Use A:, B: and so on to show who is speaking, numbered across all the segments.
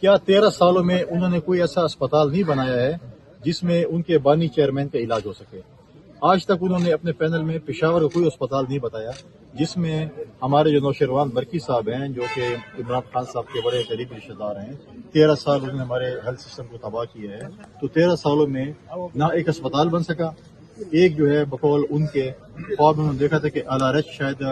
A: کیا 13 سالوں میں انہوں نے کوئی ایسا اسپتال نہیں بنایا ہے جس میں ان کے بانی چیئرمین کا علاج ہو سکے؟ آج تک انہوں نے اپنے پینل میں پشاور کا کوئی اسپتال نہیں بتایا جس میں ہمارے جو نوشیروان برقی صاحب ہیں، جو کہ عمران خان صاحب کے بڑے قریبی رشتہ دار ہیں، 13 سال انہوں نے ہمارے ہیلتھ سسٹم کو تباہ کیا ہے. تو 13 سالوں میں نہ ایک اسپتال بن سکا. ایک جو ہے بقول ان کے خواب میں انہوں نے دیکھا تھا کہ LRH شاید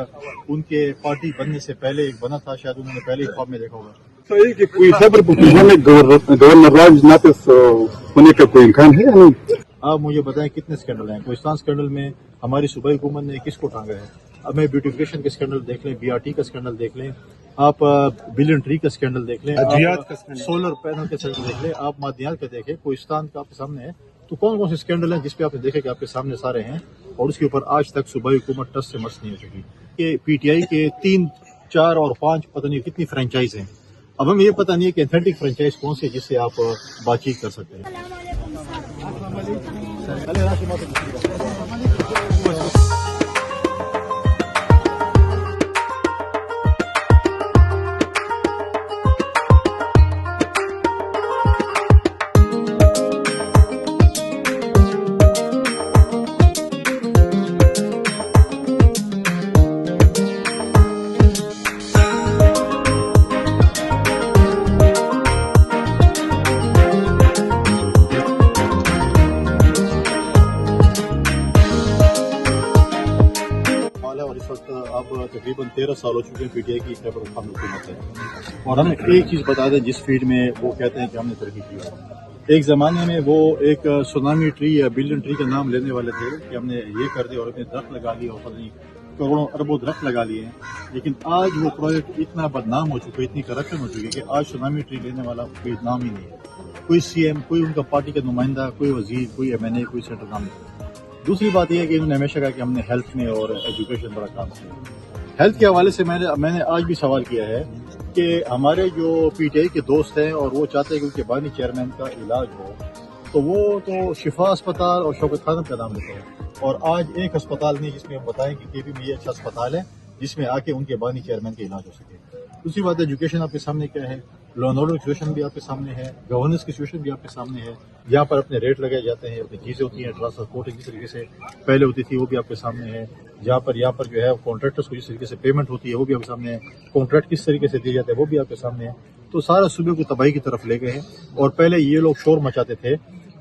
A: ان کے پارٹی بننے سے پہلے ایک بنا تھا، شاید انہوں نے پہلے ہی خواب میں دیکھا ہوگا.
B: صحیح کہ کوئی خبر میں گورنر راج نافذ ہونے کا کوئی امکان ہے یا نہیں؟
A: آپ مجھے بتائیں کتنے اسکینڈل ہیں؟ کوہستان اسکینڈل میں ہماری صوبائی حکومت نے کس کو ٹانگا ہے؟ اب میں بیوٹیفیکیشن کا اسکینڈل دیکھ لیں، BRT کا اسکینڈل دیکھ لیں، آپ بلین ٹری کا اسکینڈل دیکھ لیں، سولر پینل کا اسکینڈل دیکھ لیں، آپ مادیات کا دیکھیں، کوہستان کا آپ کے سامنے ہے. تو کون کون سے اسکینڈل ہیں جس پہ آپ نے دیکھے کہ آپ کے سامنے سارے ہیں اور اس کے اوپر آج تک صوبائی حکومت ٹس سے مس نہیں ہو چکی؟ کہ PTI کے 3، 4 اور 5 پتہ نہیں کتنی فرینچائز ہیں. اب ہمیں یہ پتہ نہیں ہے کہ ایتھینٹک فرینچائز کون سی ہے جس سے آپ بات چیت کر سکتے ہیں. اور اس وقت اب تقریباً 13 سال ہو چکے ہیں PTI کی خیبر پختونخوا حکومت ہے. اور ہمیں ایک چیز بتا دیں جس فیلڈ میں وہ کہتے ہیں کہ ہم نے ترقی کی ہے. ایک زمانے میں وہ ایک سونامی ٹری یا بلین ٹری کا نام لینے والے تھے کہ ہم نے یہ کر دیا اور اتنے درخت لگا لیے اور پتہ نہیں کروڑوں اربوں درخت لگا لیے ہیں. لیکن آج وہ پروجیکٹ اتنا بدنام ہو چکا ہے، اتنی کرپشن ہو چکی ہے کہ آج سونامی ٹری لینے والا کوئی نام ہی نہیں ہے. کوئی CM، کوئی ان کا پارٹی کا نمائندہ، کوئی وزیر، کوئی MNA، کوئی سینٹر نام نہیں. دوسری بات یہ ہے کہ انہوں نے ہمیشہ کہا کہ ہم نے ہیلتھ میں اور ایجوکیشن بڑا کام کیا. ہیلتھ کے حوالے سے میں نے آج بھی سوال کیا ہے کہ ہمارے جو PTI کے دوست ہیں اور وہ چاہتے ہیں کہ ان کے بانی چیئرمین کا علاج ہو، تو وہ تو شفا اسپتال اور شوکت خانم کا نام لیتے ہیں. اور آج ایک اسپتال نہیں جس میں ہم بتائیں کہ KP میں یہ اچھا اسپتال ہے جس میں آ کے ان کے بانی چیئرمین کا علاج ہو سکے. دوسری بات ایجوکیشن آپ کے سامنے کیا ہے، لا اینڈ آرڈر کی سچویشن بھی آپ کے سامنے ہے، گورننس کی سچویشن بھی آپ کے سامنے ہے. یہاں پر اپنے ریٹ لگائے جاتے ہیں، اپنی چیزیں ہوتی ہیں، ٹرانسپورٹ کس طریقے سے پہلے ہوتی تھی وہ بھی آپ کے سامنے ہے. یہاں پر جو ہے کانٹریکٹرس کو جس طریقے سے پیمنٹ ہوتی ہے وہ بھی آپ کے سامنے ہے، کانٹریکٹ کس طریقے سے دیے جاتے ہیں وہ بھی آپ کے سامنے ہے. تو سارا صوبے کو تباہی کی طرف لے گئے ہیں. اور پہلے یہ لوگ شور مچاتے تھے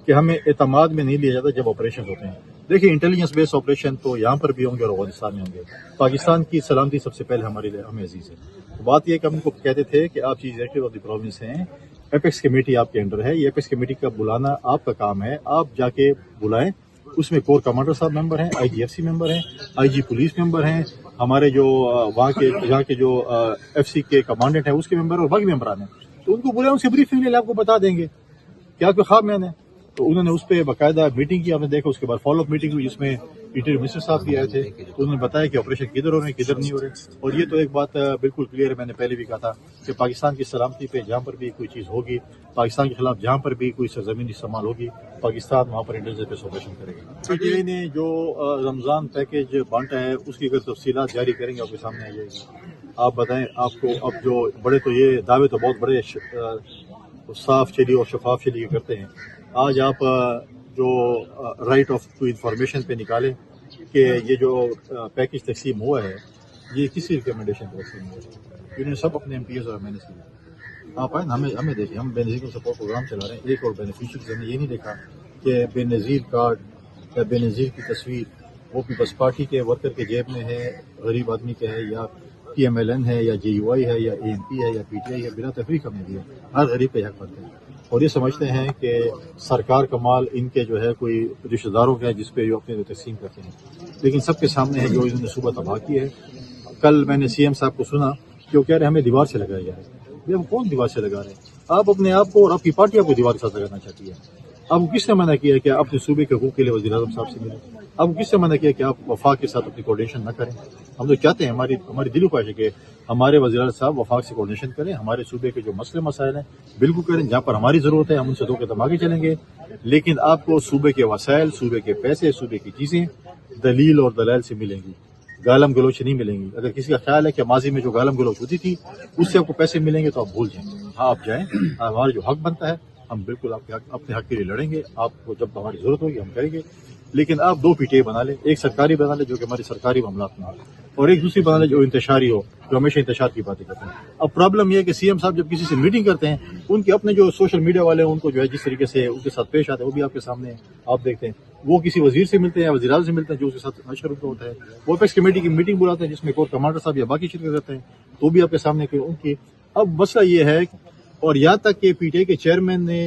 A: کہ ہمیں اعتماد میں نہیں لیا جاتا جب آپریشن ہوتے ہیں. دیکھیں انٹیلیجنس بیس آپریشن تو یہاں پر بھی ہوں گے اور افغانستان میں ہوں گے. پاکستان کی سلامتی سب سے پہلے ہمارے لیے ہمیں عزیز ہے. بات یہ کہ ہم کو کہتے تھے کہ آپ chief executive of the province ہیں، ایپیکس کمیٹی آپ کے انڈر ہے، یہ ایپیکس کمیٹی کا بلانا آپ کا کام ہے، آپ جا کے بلائیں. اس میں کور کمانڈر صاحب ممبر ہیں، IGFC ممبر ہیں، IG پولیس ممبر ہیں، ہمارے جو وہاں کے جو FC کے کمانڈنٹ ہیں اس کے ممبر اور باقی ممبران ہیں. تو ان کو بلائیں، ان سے بریفنگ لے لیں، آپ کو بتا دیں گے کیا کوئی خواب میں نے. تو انہوں نے اس پہ باقاعدہ میٹنگ کی، آپ نے دیکھا. اس کے بعد فالو اپ میٹنگ ہوئی جس میں انٹیریئر منسٹر صاحب بھی آئے تھے. تو انہوں نے بتایا کہ آپریشن کدھر ہو رہے ہیں، کدھر نہیں ہو رہے. اور یہ تو ایک بات بالکل کلیئر ہے، میں نے پہلے بھی کہا تھا کہ پاکستان کی سلامتی پہ جہاں پر بھی کوئی چیز ہوگی، پاکستان کے خلاف جہاں پر بھی کوئی سرزمین استعمال ہوگی، پاکستان وہاں پر انٹیلیجنس بیس آپریشن کرے گا. PTI نے جو رمضان پیکیج بانٹا ہے اس کی اگر تفصیلات جاری کریں گے آپ کے سامنے آ جائے گی. آپ بتائیں، آپ کو اب جو بڑے تو یہ دعوے تو بہت بڑے صاف چلی اور شفاف چلی کرتے ہیں. آج آپ جو رائٹ آف ٹو انفارمیشن پہ نکالیں کہ یہ جو پیکیج تقسیم ہوا ہے یہ کسی ریکمنڈیشن پہ تقسیم ہوا ہے. انہوں نے سب اپنے MPs اور MNAs کیا. آپ آئیں ہمیں دیکھیں، ہم بے نظیر کو سپورٹ پروگرام چلا رہے ہیں. ایک اور بینیفیشریز ہم نے یہ نہیں دیکھا کہ بے نظیر کارڈ یا بے نظیر کی تصویر وہ بھی بس پارٹی کے ورکر کے جیب میں ہے، غریب آدمی کے ہے یا PMLN ہے یا JUI ہے یا ANP ہے یا PTI ہے، بلا تفریق ہم نے دیا. ہر غریب کا حق بنتا ہے. اور یہ سمجھتے ہیں کہ سرکار کا مال ان کے جو ہے کوئی رشتہ داروں کا ہے جس پہ جو اپنے تقسیم کرتے ہیں. لیکن سب کے سامنے ہے جو انہوں نے صوبہ تباہ کی ہے. کل میں نے CM صاحب کو سنا کہ وہ کہہ رہے ہیں ہمیں دیوار سے لگایا جا رہا ہے. ہم کون دیوار سے لگا رہے ہیں؟ آپ اپنے آپ کو اور آپ کی پارٹی آپ کو دیوار کے ساتھ لگانا چاہتی ہے. آپ کو کس نے منع کیا کہ اپنے صوبے کے حقوق کے لیے وزیر اعظم صاحب سے ملیں؟ آپ کو کس نے منع کیا کہ آپ وفاق کے ساتھ اپنی کوارڈینیشن نہ کریں؟ ہم تو چاہتے ہیں، ہماری دلی خواہش ہے کہ ہمارے وزیر اعظم صاحب وفاق سے کوارڈینیشن کریں، ہمارے صوبے کے جو مسئلے مسائل ہیں بالکل کریں. جہاں پر ہماری ضرورت ہے ہم ان سے دو قدم آگے چلیں گے. لیکن آپ کو صوبے کے وسائل، صوبے کے پیسے، صوبے کی چیزیں دلیل اور دلائل سے ملیں گی. گالم گلوچ نہیں ملیں گی. اگر کسی کا خیال ہے کہ ماضی میں جو گالم گلوچ ہوتی تھی اس سے آپ کو پیسے ملیں گے تو آپ بھول جائیں. ہاں آپ جائیں, ہمارا جو حق بنتا ہے ہم بالکل آپ کے اپنے حق کے لیے لڑیں گے. آپ کو جب ہماری ضرورت ہوگی ہم کریں گے, لیکن آپ دو پی ٹی آئی بنا لیں, ایک سرکاری بنا لیں جو کہ ہماری سرکاری معاملات میں ہو, اور ایک دوسری بنا لیں جو انتشاری ہو, جو ہمیشہ انتشار کی باتیں کرتے ہیں. اب پرابلم یہ ہے کہ سی ایم صاحب جب کسی سے میٹنگ کرتے ہیں ان کے اپنے جو سوشل میڈیا والے ہیں ان کو جو ہے جس طریقے سے ان کے ساتھ پیش آتے ہیں وہ بھی آپ کے سامنے ہیں, آپ دیکھتے ہیں. وہ کسی وزیر سے ملتے ہیں یا وزیر اعظم سے ملتے ہیں جو اس کے ساتھ مشورہ ان کا ہوتا ہے. وہ اپیکس کمیٹی کی میٹنگ بلاتے ہیں جس میں کور کمانڈر صاحب یا باقی شرکت کرتے ہیں تو بھی آپ کے سامنے کہ ان کی. اب مسئلہ یہ ہے, اور یہاں تک کہ پی ٹی آئی کے چیئرمین نے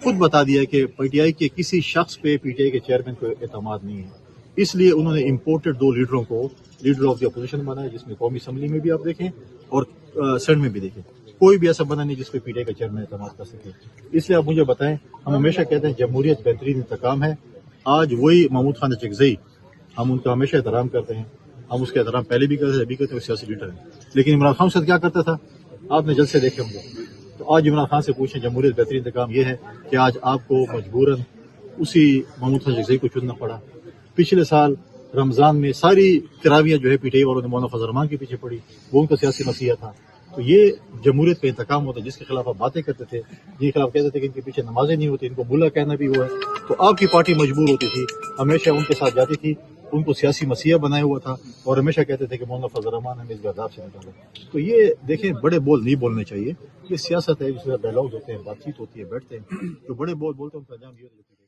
A: خود بتا دیا کہ پی ٹی آئی کے کسی شخص پہ پی ٹی آئی کے چیئرمین کو اعتماد نہیں ہے, اس لیے انہوں نے امپورٹڈ دو لیڈروں کو لیڈر آف دی اپوزیشن بنایا, جس میں قومی اسمبلی میں بھی آپ دیکھیں اور سینٹ میں بھی دیکھیں. کوئی بھی ایسا بنا نہیں جس پہ پی ٹی آئی کا چیئرمین اعتماد کر سکے. اس لیے آپ مجھے بتائیں, ہم ہمیشہ کہتے ہیں جمہوریت بہترین انتقام ہے. آج وہی محمود خان چکزئی, ہم ان کا ہمیشہ احترام کرتے ہیں, ہم اس کا احترام پہلے بھی کرتے تھے ابھی کرتے ہیں, وہ سیاسی لیڈر ہیں. لیکن عمران خان سے کیا کرتا تھا آپ نے جلسے دیکھے ہوں گے. تو آج عمران خان سے پوچھیں جمہوریت بہترین انتقام یہ ہے کہ آج آپ کو مجبوراً اسی محمود خان چکزئی کو چننا پڑا. پچھلے سال رمضان میں ساری تراویاں جو ہے پی ٹی آئی والوں نے مولانا فضل الرحمان کے پیچھے پڑی, وہ ان کا سیاسی مسیحا تھا. تو یہ جمہوریت کا انتقام ہوتا ہے جس کے خلاف آپ باتیں کرتے تھے, جن کے خلاف کہتے تھے کہ ان کے پیچھے نمازیں نہیں ہوتی, ان کو ملا کہنا بھی ہوا ہے. تو آپ کی پارٹی مجبور ہوتی تھی, ہمیشہ ان کے ساتھ جاتی تھی, ان کو سیاسی مسیحا بنایا ہوا تھا اور ہمیشہ کہتے تھے کہ مولانا فضل الرحمان ہمیں اس گرداب سے نکالا. تو یہ دیکھیں بڑے بول نہیں بولنے چاہیے, یہ سیاست ہے, جس میں ڈائلاگز ہوتے ہیں, بات چیت ہوتی ہے, بیٹھتے ہیں, جو بڑے بول بولتے ہیں ان کا انجام یہ ہوتا ہے.